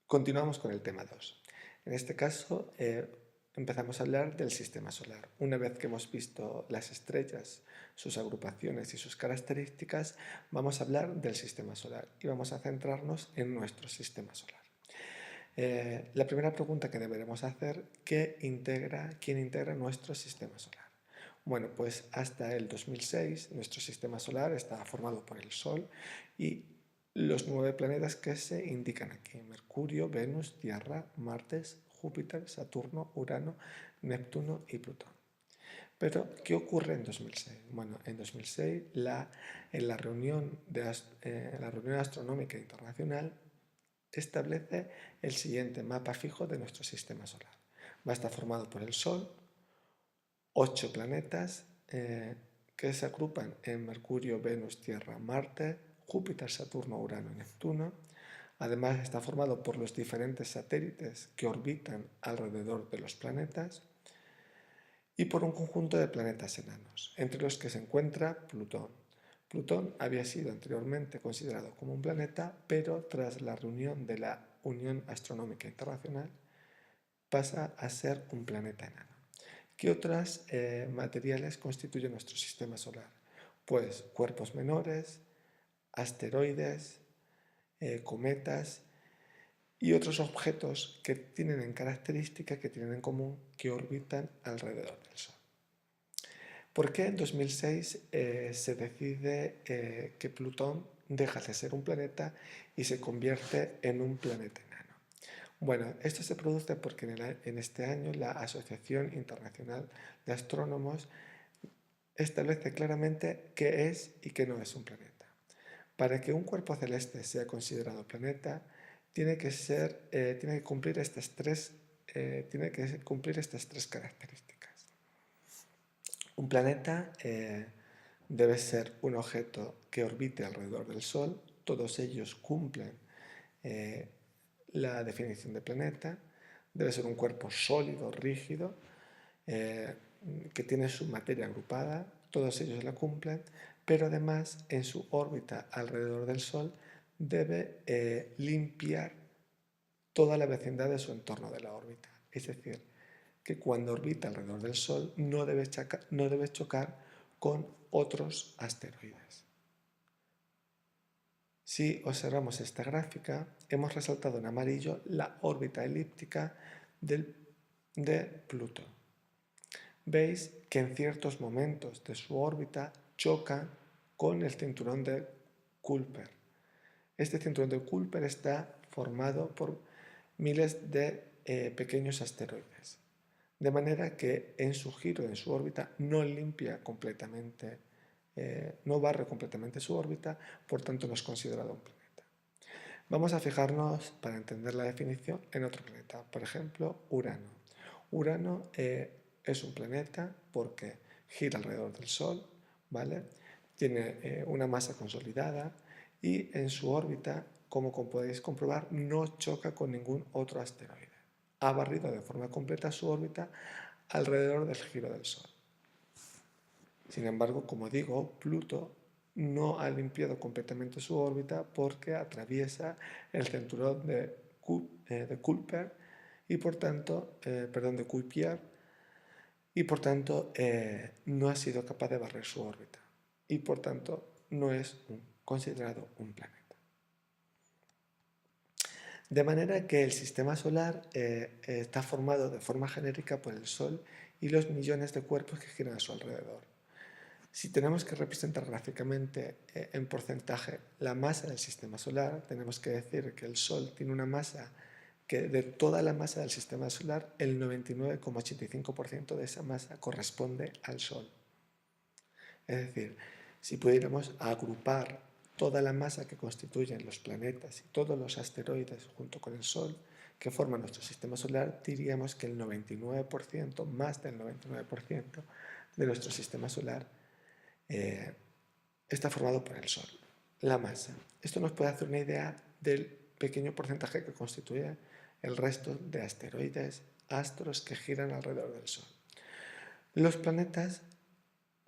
Continuamos con el tema 2. En este caso empezamos a hablar del sistema solar. Una vez que hemos visto las estrellas, sus agrupaciones y sus características, vamos a hablar del sistema solar y vamos a centrarnos en nuestro sistema solar. La primera pregunta que deberemos hacer, ¿quién integra nuestro sistema solar? Bueno, pues hasta el 2006 nuestro sistema solar estaba formado por el Sol y los 9 planetas que se indican aquí: Mercurio, Venus, Tierra, Marte, Júpiter, Saturno, Urano, Neptuno y Plutón. Pero, ¿qué ocurre en 2006? Bueno, en 2006 en la reunión Astronómica Internacional establece el siguiente mapa fijo de nuestro sistema solar. Va a estar formado por el Sol, 8 planetas que se agrupan en Mercurio, Venus, Tierra, Marte, Júpiter, Saturno, Urano y Neptuno. Además está formado por los diferentes satélites que orbitan alrededor de los planetas y por un conjunto de planetas enanos, entre los que se encuentra Plutón. Plutón había sido anteriormente considerado como un planeta, pero tras la reunión de la Unión Astronómica Internacional pasa a ser un planeta enano. ¿Qué otros materiales constituyen nuestro sistema solar? Pues cuerpos menores, asteroides, cometas y otros objetos que tienen en característica, que tienen en común, que orbitan alrededor del Sol. ¿Por qué en 2006 se decide que Plutón deja de ser un planeta y se convierte en un planeta enano? Bueno, esto se produce porque en este año la Asociación Internacional de Astrónomos establece claramente qué es y qué no es un planeta. Para que un cuerpo celeste sea considerado planeta, tiene que cumplir estas tres características. Un planeta debe ser un objeto que orbite alrededor del Sol. Todos ellos cumplen la definición de planeta. Debe ser un cuerpo sólido, rígido, que tiene su materia agrupada. Todos ellos la cumplen, pero además en su órbita alrededor del Sol debe limpiar toda la vecindad de su entorno de la órbita. Es decir, que cuando orbita alrededor del Sol no debe chocar con otros asteroides. Si observamos esta gráfica, hemos resaltado en amarillo la órbita elíptica de Plutón. Veis que en ciertos momentos de su órbita choca con el cinturón de Kuiper. Este cinturón de Kuiper está formado por miles de pequeños asteroides, de manera que en su giro, en su órbita, no barre completamente su órbita, por tanto no es considerado un planeta. Vamos a fijarnos, para entender la definición, en otro planeta, por ejemplo, Urano. Urano es un planeta porque gira alrededor del Sol, ¿vale? Tiene una masa consolidada y en su órbita, como podéis comprobar, no choca con ningún otro asteroide. Ha barrido de forma completa su órbita alrededor del giro del Sol. Sin embargo, como digo, Pluto no ha limpiado completamente su órbita porque atraviesa el cinturón de Kuiper y por tanto, de Kuiper, y por tanto no ha sido capaz de barrer su órbita y por tanto no es considerado un planeta. De manera que el sistema solar está formado de forma genérica por el Sol y los millones de cuerpos que giran a su alrededor. Si tenemos que representar gráficamente en porcentaje la masa del sistema solar, tenemos que decir que el Sol tiene una masa que de toda la masa del sistema solar, el 99,85% de esa masa corresponde al Sol. Es decir, si pudiéramos agrupar toda la masa que constituyen los planetas y todos los asteroides junto con el Sol que forman nuestro sistema solar, diríamos que el 99%, más del 99% de nuestro sistema solar está formado por el Sol, la masa. Esto nos puede hacer una idea del pequeño porcentaje que constituye el resto de asteroides, astros que giran alrededor del Sol. Los planetas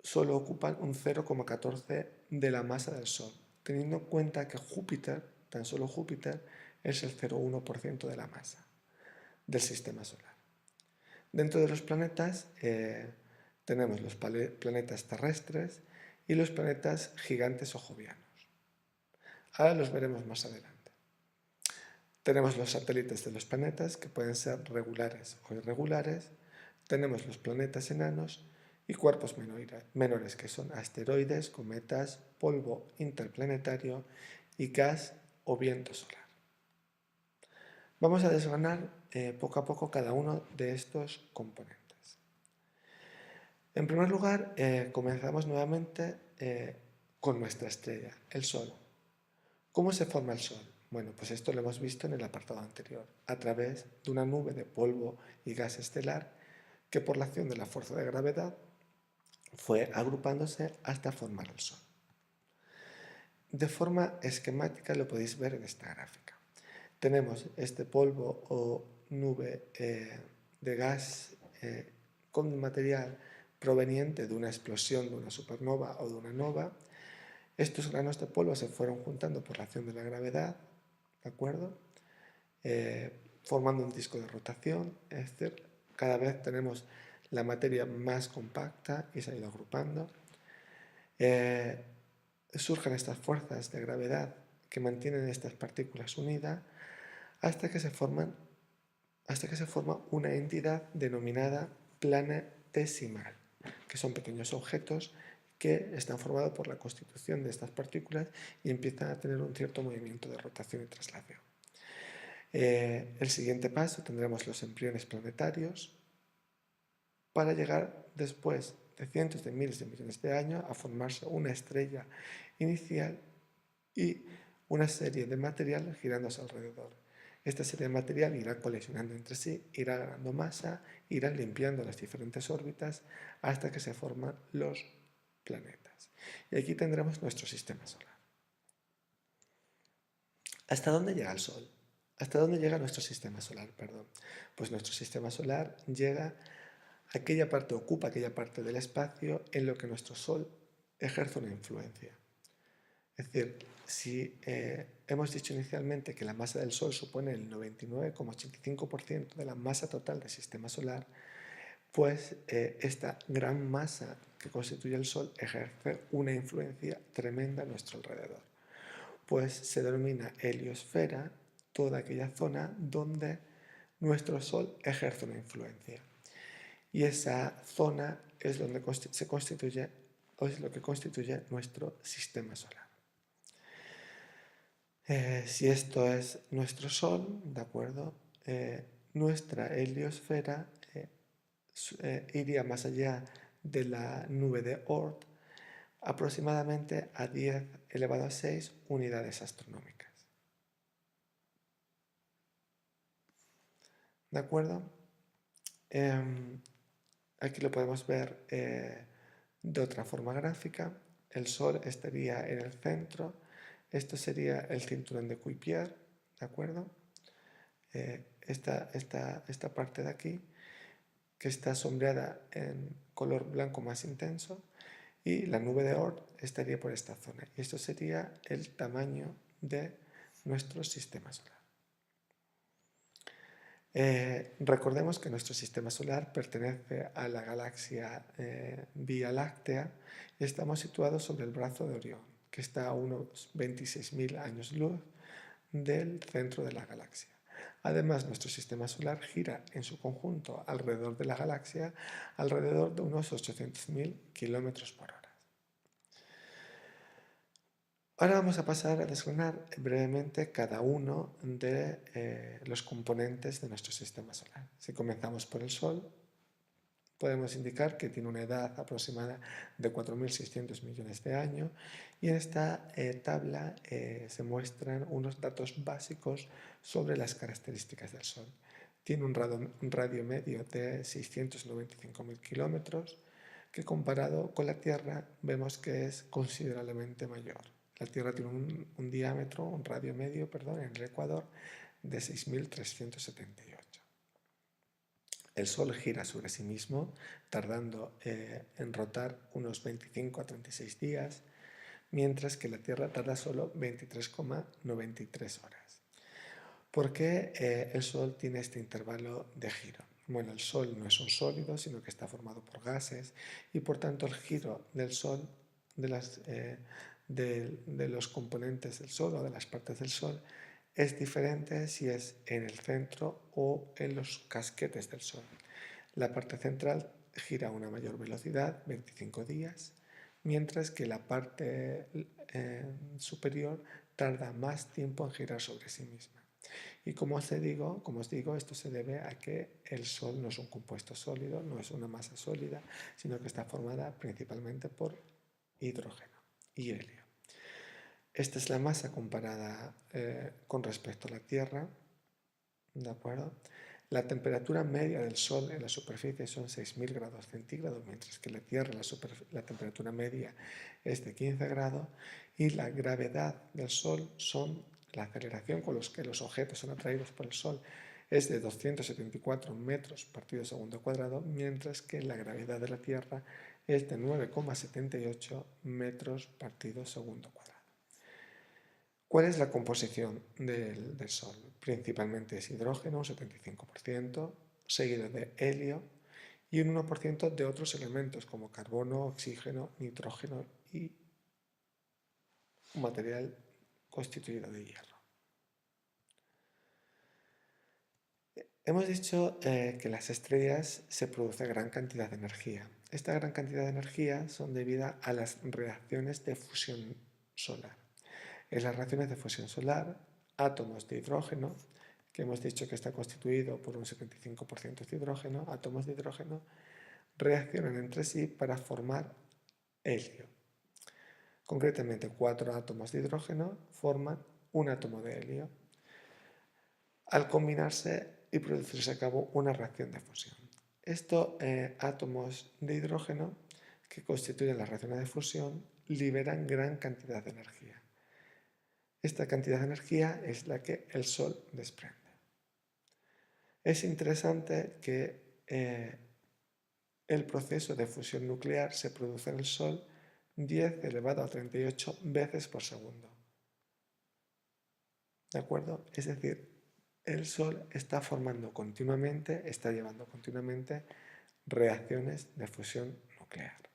solo ocupan un 0,14 de la masa del Sol, teniendo en cuenta que Júpiter, tan solo Júpiter, es el 0,1% de la masa del sistema solar. Dentro de los planetas tenemos los planetas terrestres y los planetas gigantes o jovianos. Ahora los veremos más adelante. Tenemos los satélites de los planetas, que pueden ser regulares o irregulares. Tenemos los planetas enanos y cuerpos menores, que son asteroides, cometas, polvo interplanetario y gas o viento solar. Vamos a desgranar poco a poco cada uno de estos componentes. En primer lugar, comenzamos nuevamente con nuestra estrella, el Sol. ¿Cómo se forma el Sol? Bueno, pues esto lo hemos visto en el apartado anterior, a través de una nube de polvo y gas estelar que por la acción de la fuerza de gravedad fue agrupándose hasta formar el Sol. De forma esquemática lo podéis ver en esta gráfica. Tenemos este polvo o nube de gas con material proveniente de una explosión de una supernova o de una nova. Estos granos de polvo se fueron juntando por la acción de la gravedad, ¿de acuerdo? Formando un disco de rotación, es decir, cada vez tenemos la materia más compacta y se ha ido agrupando. Surgen estas fuerzas de gravedad que mantienen estas partículas unidas hasta que se forma una entidad denominada planetesimal, que son pequeños objetos que están formados por la constitución de estas partículas y empiezan a tener un cierto movimiento de rotación y traslación. El siguiente paso tendremos los embriones planetarios para llegar después de cientos de miles de millones de años a formarse una estrella inicial y una serie de material girando a su alrededor. Esta serie de material irá colisionando entre sí, irá ganando masa, irá limpiando las diferentes órbitas hasta que se forman los planetas. Y aquí tendremos nuestro sistema solar. ¿Hasta dónde llega el Sol? ¿Hasta dónde llega nuestro sistema solar? Pues nuestro sistema solar llega a ocupa aquella parte del espacio en lo que nuestro Sol ejerce una influencia. Es decir, si hemos dicho inicialmente que la masa del Sol supone el 99,85% de la masa total del sistema solar, pues esta gran masa que constituye el Sol ejerce una influencia tremenda a nuestro alrededor. Pues se denomina heliosfera toda aquella zona donde nuestro Sol ejerce una influencia. Y esa zona es donde se constituye, o es lo que constituye nuestro sistema solar. Si esto es nuestro Sol, ¿de acuerdo? Nuestra heliosfera iría más allá de la nube de Oort aproximadamente a 10 elevado a 6 unidades astronómicas. ¿De acuerdo? Aquí lo podemos ver de otra forma gráfica. El Sol estaría en el centro. Esto sería el cinturón de Kuiper, ¿de acuerdo? Esta parte de aquí, que está sombreada en color blanco más intenso, y la nube de Oort estaría por esta zona. Y esto sería el tamaño de nuestro sistema solar. Recordemos que nuestro sistema solar pertenece a la galaxia Vía Láctea y estamos situados sobre el brazo de Orión, que está a unos 26.000 años luz del centro de la galaxia. Además, nuestro sistema solar gira en su conjunto alrededor de la galaxia alrededor de unos 800.000 kilómetros por hora. Ahora vamos a pasar a desgranar brevemente cada uno de los componentes de nuestro sistema solar. Si comenzamos por el Sol, podemos indicar que tiene una edad aproximada de 4.600 millones de años y en esta tabla se muestran unos datos básicos sobre las características del Sol. Tiene un radio medio de 695.000 kilómetros que comparado con la Tierra vemos que es considerablemente mayor. La Tierra tiene un diámetro, un radio medio, en el Ecuador de 6.378. El Sol gira sobre sí mismo, tardando en rotar unos 25 a 36 días, mientras que la Tierra tarda solo 23,93 horas. ¿Por qué el Sol tiene este intervalo de giro? Bueno, el Sol no es un sólido, sino que está formado por gases y por tanto el giro del Sol, de los componentes del Sol o de las partes del Sol, es diferente si es en el centro o en los casquetes del Sol. La parte central gira a una mayor velocidad, 25 días, mientras que la parte superior tarda más tiempo en girar sobre sí misma. Y como os digo, esto se debe a que el Sol no es un compuesto sólido, no es una masa sólida, sino que está formada principalmente por hidrógeno y helio. Esta es la masa comparada con respecto a la Tierra, ¿de acuerdo? La temperatura media del Sol en la superficie son 6.000 grados centígrados, mientras que en la Tierra la temperatura media es de 15 grados y la gravedad del Sol la aceleración con la que los objetos son atraídos por el Sol es de 274 metros partido segundo cuadrado, mientras que la gravedad de la Tierra es de 9,78 metros partido segundo cuadrado. ¿Cuál es la composición del Sol? Principalmente es hidrógeno, un 75%, seguido de helio y un 1% de otros elementos como carbono, oxígeno, nitrógeno y un material constituido de hierro. Hemos dicho que las estrellas se produce gran cantidad de energía. Esta gran cantidad de energía son debidas a las reacciones de fusión solar. En las reacciones de fusión solar, átomos de hidrógeno, que hemos dicho que está constituido por un 75% de hidrógeno, átomos de hidrógeno, reaccionan entre sí para formar helio. Concretamente, 4 átomos de hidrógeno forman un átomo de helio. Al combinarse y producirse a cabo una reacción de fusión. Estos átomos de hidrógeno que constituyen las reacciones de fusión liberan gran cantidad de energía. Esta cantidad de energía es la que el Sol desprende. Es interesante que el proceso de fusión nuclear se produce en el Sol 10 elevado a 38 veces por segundo. ¿De acuerdo? Es decir, el Sol está formando continuamente, está llevando continuamente reacciones de fusión nuclear.